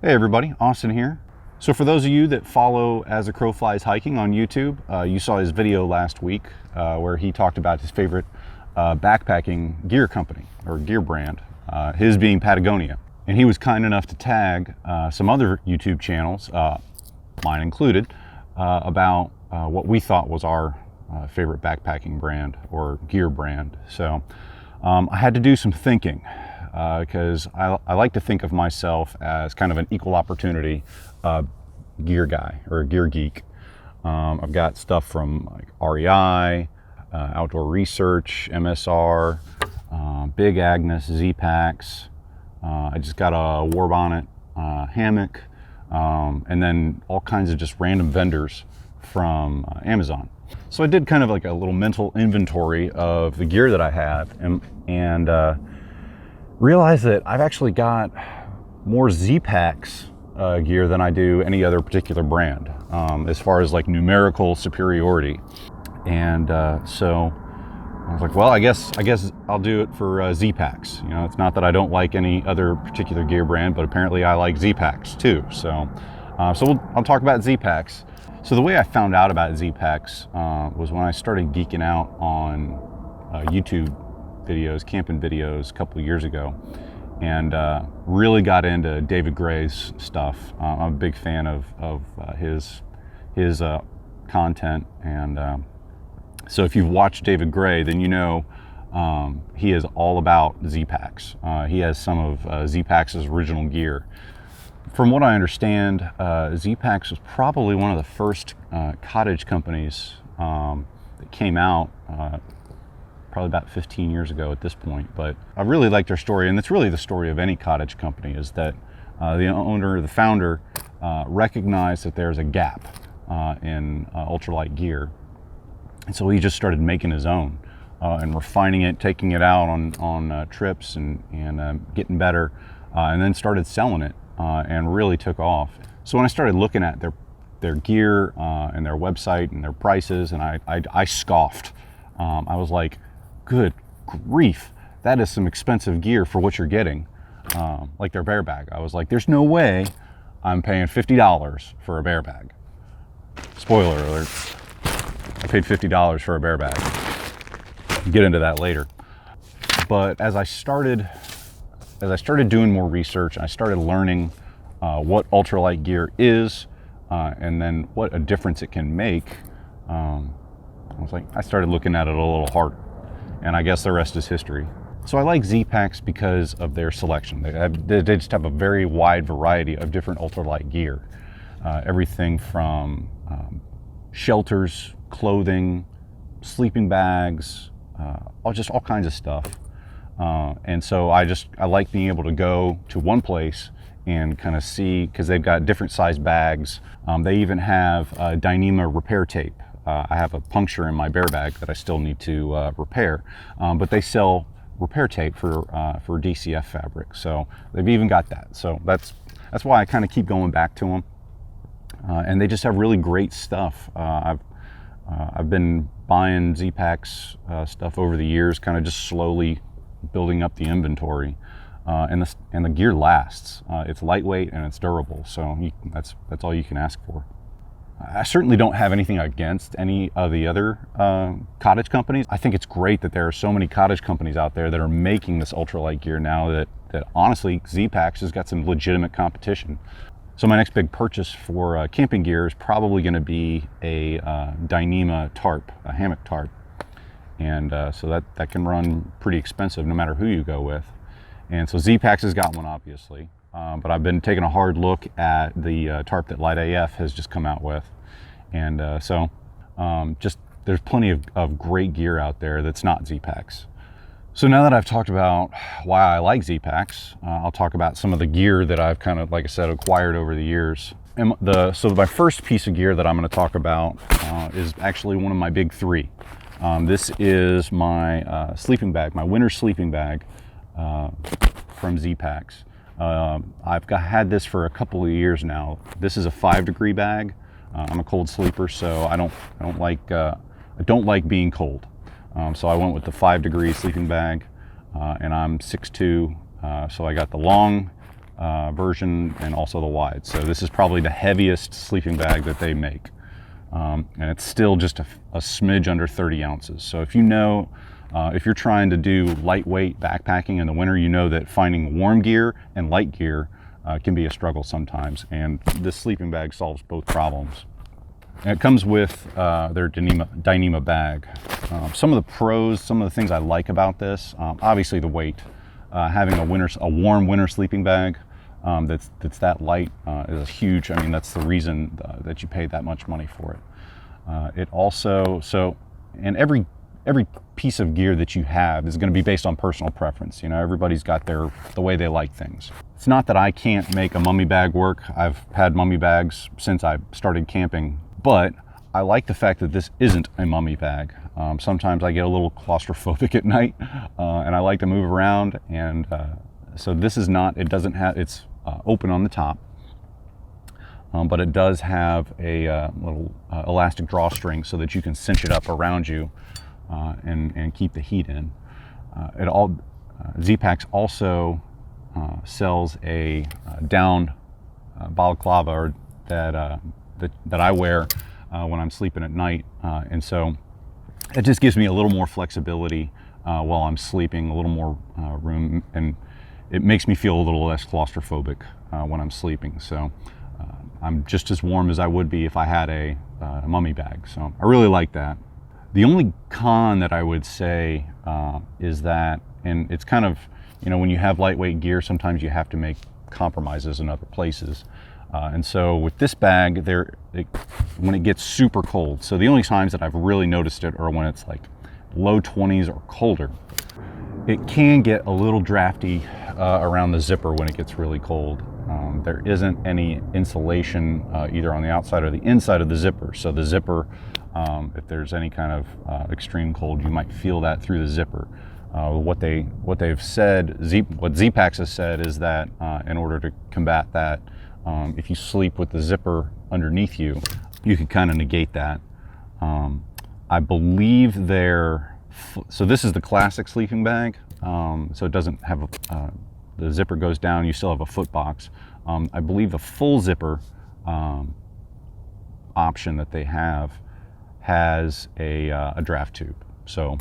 Hey everybody, Austin here. So for those of you that follow As a Crow Flies Hiking on YouTube, you saw his video last week where he talked about his favorite backpacking gear company or gear brand, his being Patagonia. And he was kind enough to tag some other YouTube channels, mine included, about what we thought was our favorite backpacking brand or gear brand. So I had to do some thinking. Because I like to think of myself as kind of an equal opportunity gear guy or a gear geek. I've got stuff from like REI, Outdoor Research, MSR, Big Agnes, Zpacks. I just got a war bonnet, hammock, and then all kinds of just random vendors from Amazon. So I did kind of like a little mental inventory of the gear that I have and realize that I've actually got more Zpacks gear than I do any other particular brand as far as like numerical superiority. And so I was like, well, I guess I'll do it for Zpacks. You know, it's not that I don't like any other particular gear brand, but apparently I like Zpacks too. So I'll talk about Zpacks. So the way I found out about Zpacks was when I started geeking out on YouTube videos, camping videos a couple of years ago, and really got into David Gray's stuff. I'm a big fan of his content, and so if you've watched David Gray, then you know he is all about Zpacks. He has some of Zpacks' original gear. From what I understand, Zpacks was probably one of the first cottage companies that came out probably about 15 years ago at this point. But I really liked their story, and it's really the story of any cottage company, is that the owner, the founder, recognized that there's a gap in ultralight gear. And so he just started making his own and refining it, taking it out on trips and getting better, and then started selling it and really took off. So when I started looking at their gear and their website and their prices, and I scoffed. I was like, good grief, that is some expensive gear for what you're getting. Like their bear bag. I was like, there's no way I'm paying $50 for a bear bag. Spoiler alert, I paid $50 for a bear bag. I'll get into that later. But as I started doing more research, I started learning what ultralight gear is and then what a difference it can make. I started looking at it a little harder, and I guess the rest is history. So I like Zpacks because of their selection. They just have a very wide variety of different ultralight gear. Everything from shelters, clothing, sleeping bags, all kinds of stuff. And so I like being able to go to one place and kind of see, because they've got different size bags. They even have Dyneema repair tape. I have a puncture in my bear bag that I still need to repair, but they sell repair tape for DCF fabric. So they've even got that. So that's why I kind of keep going back to them. And they just have really great stuff. I've been buying Zpacks stuff over the years, kind of just slowly building up the inventory. And the gear lasts. It's lightweight and it's durable. So that's all you can ask for. I certainly don't have anything against any of the other cottage companies. I think it's great that there are so many cottage companies out there that are making this ultralight gear now that honestly, Zpacks has got some legitimate competition. So my next big purchase for camping gear is probably going to be a Dyneema tarp, a hammock tarp. And so that can run pretty expensive no matter who you go with. And so Zpacks has got one, obviously. But I've been taking a hard look at the tarp that Light AF has just come out with. And just there's plenty of great gear out there that's not Zpacks. So now that I've talked about why I like Zpacks, I'll talk about some of the gear that I've kind of, like I said, acquired over the years. And so my first piece of gear that I'm going to talk about is actually one of my big three. This is my sleeping bag, my winter sleeping bag from Zpacks. I've had this for a couple of years now. This is a 5-degree bag. I'm a cold sleeper, so I don't like being cold. So I went with the 5-degree sleeping bag, and I'm 6'2", so I got the long version and also the wide. So this is probably the heaviest sleeping bag that they make. And it's still just a smidge under 30 ounces. So if you know, if you're trying to do lightweight backpacking in the winter, you know that finding warm gear and light gear can be a struggle sometimes. And this sleeping bag solves both problems. And it comes with their Dyneema bag. Some of the pros, some of the things I like about this, obviously the weight. Having a warm winter sleeping bag that's that light is huge. I mean, that's the reason that you pay that much money for it. It also, and every piece of gear that you have is going to be based on personal preference. You know, everybody's got the way they like things. It's not that I can't make a mummy bag work. I've had mummy bags since I started camping, but I like the fact that this isn't a mummy bag. Sometimes I get a little claustrophobic at night, and I like to move around, and so this is not, it doesn't have, it's open on the top, but it does have a little elastic drawstring so that you can cinch it up around you and keep the heat in. Zpacks also sells a down balaclava that I wear when I'm sleeping at night, and so it just gives me a little more flexibility while I'm sleeping, a little more room, and it makes me feel a little less claustrophobic when I'm sleeping. So I'm just as warm as I would be if I had a mummy bag. So I really like that. The only con that I would say is that, and it's kind of, you know, when you have lightweight gear, sometimes you have to make compromises in other places. And so with this bag, when it gets super cold, so the only times that I've really noticed it are when it's like low 20s or colder. It can get a little drafty around the zipper when it gets really cold. There isn't any insulation either on the outside or the inside of the zipper. So the zipper, if there's any kind of extreme cold, you might feel that through the zipper. What they've said, what Zpacks has said is that in order to combat that, if you sleep with the zipper underneath you, you can kind of negate that. I believe so this is the classic sleeping bag, so it doesn't have the zipper goes down, you still have a foot box. I believe the full zipper option that they have has a draft tube. So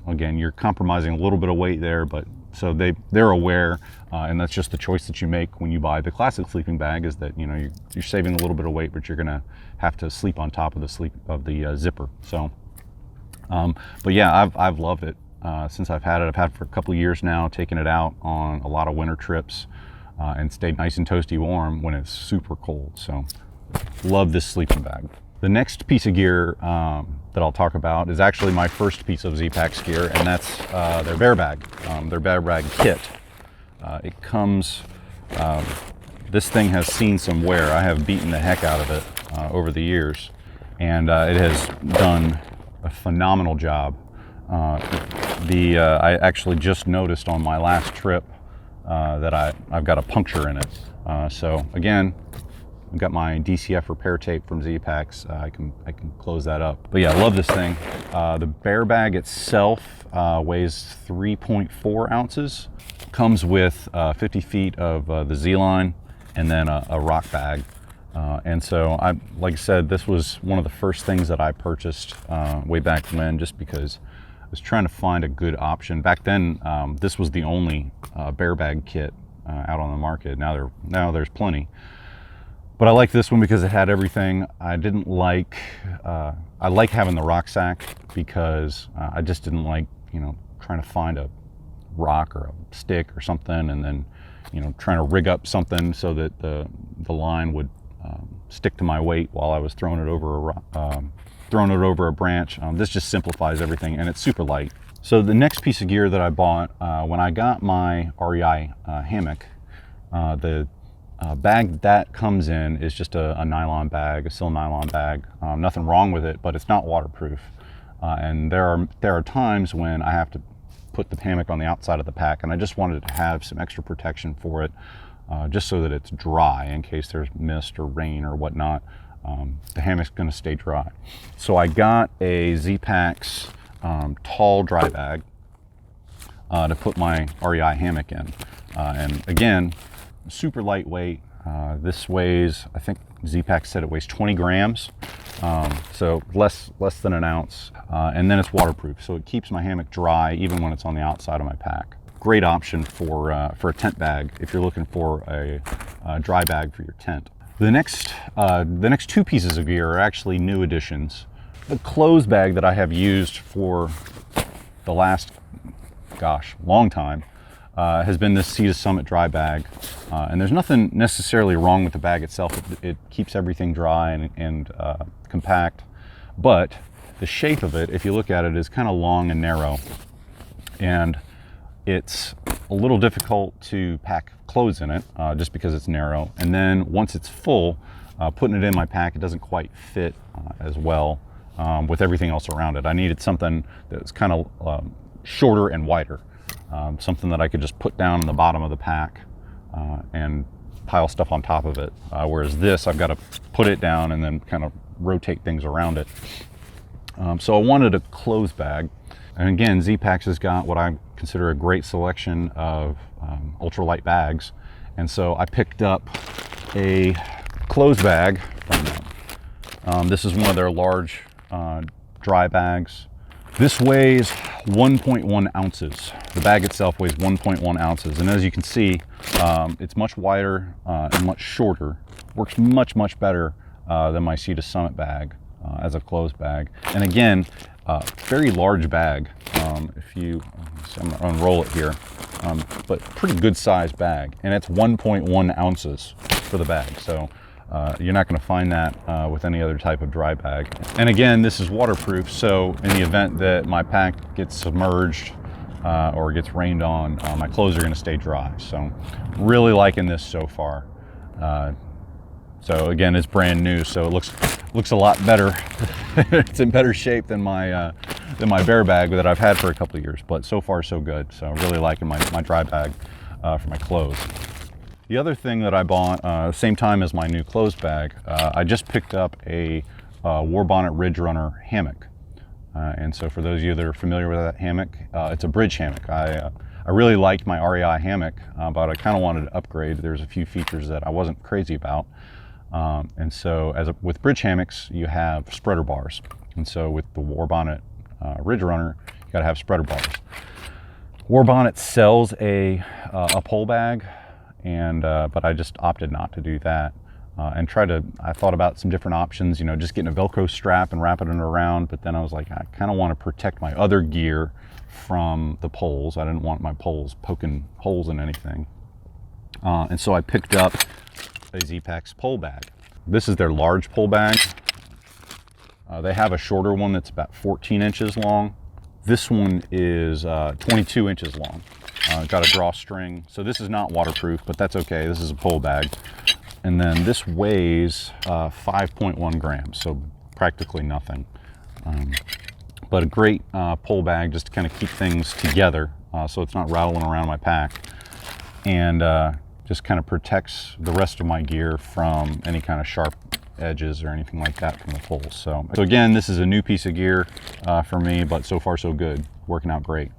again, you're compromising a little bit of weight there, but so they're aware, and that's just the choice that you make when you buy the classic sleeping bag, is that, you know, you're saving a little bit of weight, but you're gonna have to sleep on top of the zipper. So, but yeah, I've loved it since I've had it. I've had it for a couple of years now, taking it out on a lot of winter trips, and stayed nice and toasty warm when it's super cold. So, love this sleeping bag. The next piece of gear that I'll talk about is actually my first piece of Zpacks gear, and that's their bear bag, their bear bag kit. It comes, this thing has seen some wear. I have beaten the heck out of it over the years, and it has done a phenomenal job. I actually just noticed on my last trip that I've got a puncture in it. So again, I've got my DCF repair tape from Zpacks. I can close that up. But yeah, I love this thing. The bear bag itself weighs 3.4 ounces. Comes with 50 feet of the Z-line and then a rock bag. And so, like I said, this was one of the first things that I purchased way back when, just because I was trying to find a good option. Back then, this was the only bear bag kit out on the market. Now there's plenty. But I like this one because it had everything. I didn't like, I like having the rucksack because I just didn't like, you know, trying to find a rock or a stick or something, and then, you know, trying to rig up something so that the line would stick to my weight while I was throwing it over a branch. This just simplifies everything, and it's super light. So the next piece of gear that I bought when I got my REI hammock, the bag that comes in is just a nylon bag, a silk nylon bag. Nothing wrong with it, but it's not waterproof. And there are times when I have to put the hammock on the outside of the pack, and I just wanted to have some extra protection for it, just so that it's dry in case there's mist or rain or whatnot. The hammock's going to stay dry. So I got a Zpacks Tall Dry Bag to put my REI hammock in. And again, super lightweight. This weighs, I think Zpacks said it weighs 20 grams, so less than an ounce. And then it's waterproof, so it keeps my hammock dry even when it's on the outside of my pack. Great option for a tent bag if you're looking for a dry bag for your tent. The next two pieces of gear are actually new additions. The clothes bag that I have used for the last, long time has been this Sea to Summit dry bag. And there's nothing necessarily wrong with the bag itself. It keeps everything dry and compact, but the shape of it, if you look at it, is kind of long and narrow. And it's a little difficult to pack clothes in it just because it's narrow. And then once it's full, putting it in my pack, it doesn't quite fit as well with everything else around it. I needed something that was kind of shorter and wider, something that I could just put down in the bottom of the pack and pile stuff on top of it. Whereas this, I've got to put it down and then kind of rotate things around it. So I wanted a clothes bag. And again, Zpacks has got what I consider a great selection of ultralight bags. And so I picked up a clothes bag from them. This is one of their large dry bags. This weighs 1.1 ounces. The bag itself weighs 1.1 ounces. And as you can see, it's much wider and much shorter. Works much better than my Sea to Summit bag as a clothes bag. And again, very large bag. If you, I'm gonna unroll it here, but pretty good sized bag, and it's 1.1 ounces for the bag. So you're not going to find that with any other type of dry bag. And again, this is waterproof, so in the event that my pack gets submerged or gets rained on, my clothes are going to stay dry. So really liking this so far. So again, it's brand new, so it looks a lot better. It's in better shape than my bear bag that I've had for a couple of years, but so far so good. So really liking my dry bag for my clothes. The other thing that I bought, same time as my new clothes bag, I just picked up a War Bonnet Ridge Runner hammock. And so for those of you that are familiar with that hammock, it's a bridge hammock. I really liked my REI hammock, but I kind of wanted to upgrade. There's a few features that I wasn't crazy about. And so with bridge hammocks, you have spreader bars. And so with the War Bonnet Ridge Runner, you got to have spreader bars. War Bonnet sells a pole bag, and but I just opted not to do that. And I thought about some different options, you know, just getting a Velcro strap and wrapping it around. But then I was like, I kind of want to protect my other gear from the poles. I didn't want my poles poking holes in anything. And so I picked up a Zpacks pole bag. This is their large pole bag. They have a shorter one that's about 14 inches long. This one is 22 inches long. Got a drawstring. So this is not waterproof, but that's okay. This is a pole bag. And then this weighs 5.1 grams, so practically nothing. But a great pole bag just to kind of keep things together so it's not rattling around my pack. And just kind of protects the rest of my gear from any kind of sharp edges or anything like that from the poles. So again, this is a new piece of gear for me, but so far so good, working out great.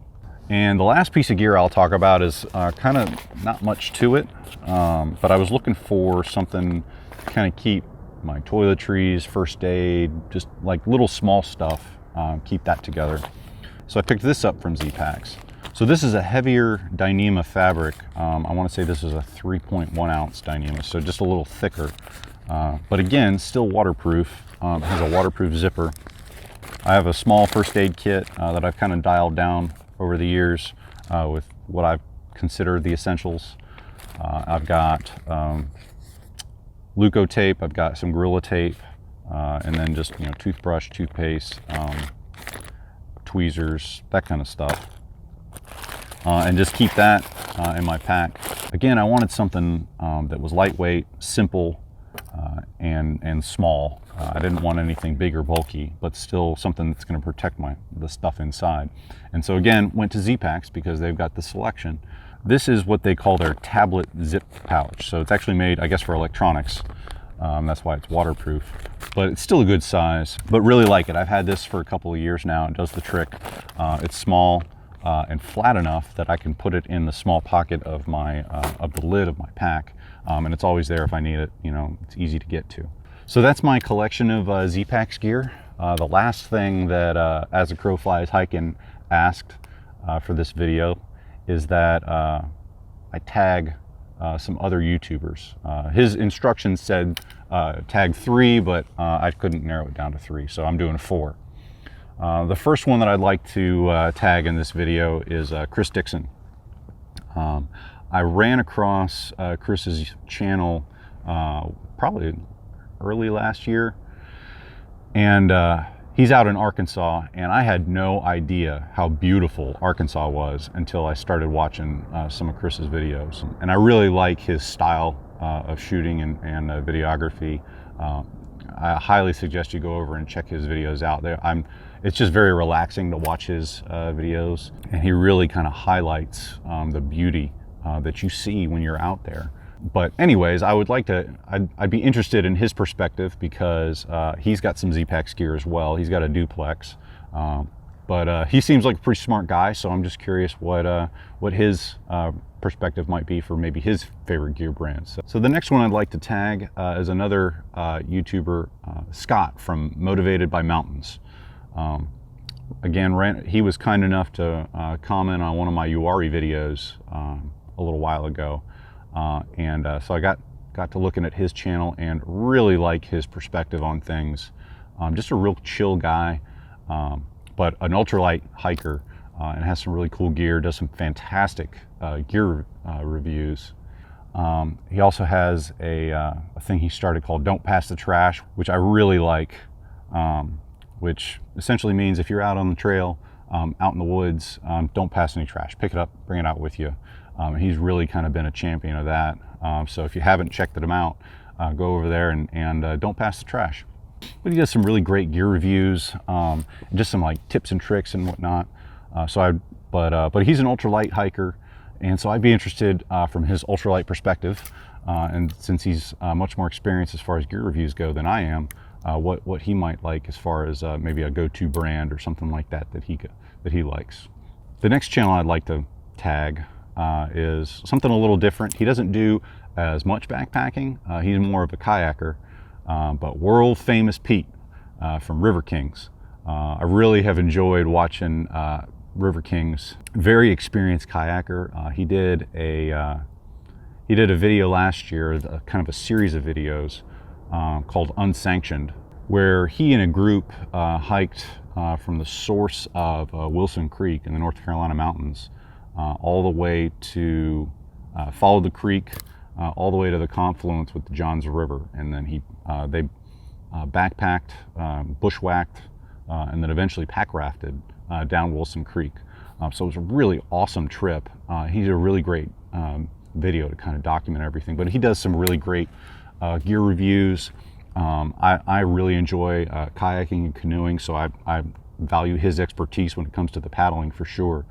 And the last piece of gear I'll talk about is kind of not much to it, but I was looking for something to kind of keep my toiletries, first aid, just like little small stuff, keep that together. So I picked this up from Zpacks. So this is a heavier Dyneema fabric. I want to say this is a 3.1 ounce Dyneema, so just a little thicker. But again, still waterproof. It has a waterproof zipper. I have a small first aid kit that I've kind of dialed down over the years with what I've considered the essentials. I've got Leuco tape, I've got some Gorilla tape, and then just toothbrush, toothpaste, tweezers, that kind of stuff. And just keep that in my pack. Again, I wanted something that was lightweight, simple, and small. I didn't want anything big or bulky, but still something that's going to protect the stuff inside. And so again, went to Zpacks because they've got the selection. This is what they call their tablet zip pouch. So it's actually made, I guess, for electronics. That's why it's waterproof, but it's still a good size, but really like it. I've had this for a couple of years now. It does the trick. It's small and flat enough that I can put it in the small pocket of the lid of my pack and it's always there if I need it. You know, it's easy to get to. So that's my collection of Zpacks gear. The last thing that As a Crow Flies Hiking asked for this video is that I tag some other YouTubers. His instructions said tag 3, but I couldn't narrow it down to 3, so I'm doing 4. The first one that I'd like to tag in this video is Chris Dixon. I ran across Chris's channel probably early last year, and he's out in Arkansas, and I had no idea how beautiful Arkansas was until I started watching some of Chris's videos. And I really like his style of shooting and videography. I highly suggest you go over and check his videos out. It's just very relaxing to watch his videos, and he really kind of highlights the beauty that you see when you're out there. But anyways, I'd be interested in his perspective, because he's got some Zpacks gear as well. He's got a duplex, but he seems like a pretty smart guy, so I'm just curious what his perspective might be for maybe his favorite gear brands. So the next one I'd like to tag is another YouTuber, Scott from Motivated by Mountains. Again, he was kind enough to comment on one of my URI videos a little while ago. So I got to looking at his channel and really like his perspective on things. Just a real chill guy, but an ultralight hiker, and has some really cool gear, does some fantastic gear reviews. He also has a thing he started called Don't Pass the Trash, which I really like, which essentially means if you're out on the trail, out in the woods, don't pass any trash. Pick it up, bring it out with you. He's really kind of been a champion of that. So if you haven't checked him out, go over there and don't pass the trash. But he does some really great gear reviews, and just some like tips and tricks and whatnot. But he's an ultralight hiker, and so I'd be interested from his ultralight perspective, and since he's much more experienced as far as gear reviews go than I am, what he might like as far as maybe a go-to brand or something like that that he likes. The next channel I'd like to tag is something a little different. He doesn't do as much backpacking. He's more of a kayaker, but world famous Pete from River Kings. I really have enjoyed watching River King's very experienced kayaker. He did a video last year, kind of a series of videos called Unsanctioned, where he and a group hiked from the source of Wilson Creek in the North Carolina mountains all the way to followed the creek all the way to the confluence with the Johns River, and then they backpacked, bushwhacked, and then eventually pack rafted down Wilson Creek. So it was a really awesome trip. He's a really great video to kind of document everything, but he does some really great gear reviews. I really enjoy kayaking and canoeing, so I value his expertise when it comes to the paddling for sure.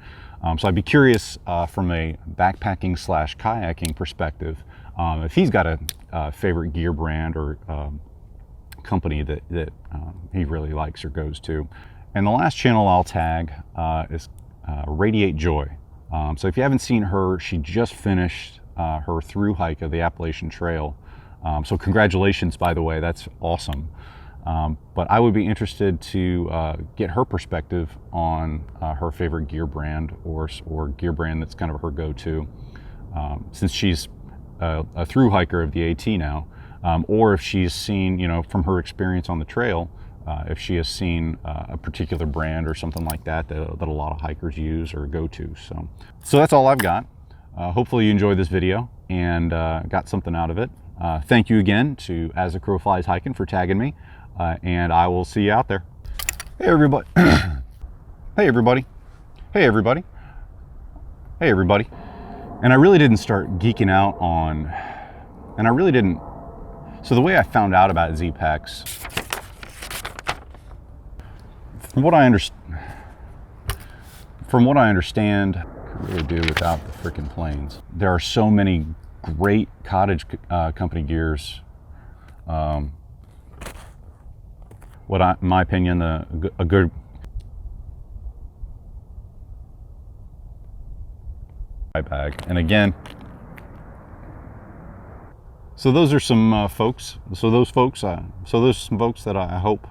So I'd be curious from a backpacking / kayaking perspective if he's got a favorite gear brand or company that he really likes or goes to. And the last channel I'll tag is Radiate Joy. So if you haven't seen her, she just finished her through hike of the Appalachian Trail. So congratulations, by the way, that's awesome. But I would be interested to get her perspective on her favorite gear brand or gear brand that's kind of her go-to, since she's a through hiker of the AT now, or if she's seen, from her experience on the trail, if she has seen a particular brand or something like that that a lot of hikers use or go to. So that's all I've got. Hopefully you enjoyed this video and got something out of it. Thank you again to As a Crow Flies Hiking for tagging me, and I will see you out there. Hey everybody. Hey everybody. Hey everybody. Hey everybody. And I really didn't start geeking out on, so the way I found out about Zpacks, from what I understand, I could really do without the freaking planes. There are so many great cottage company gears. In my opinion, a good bag. And again, So those are some folks. So those some folks that I hope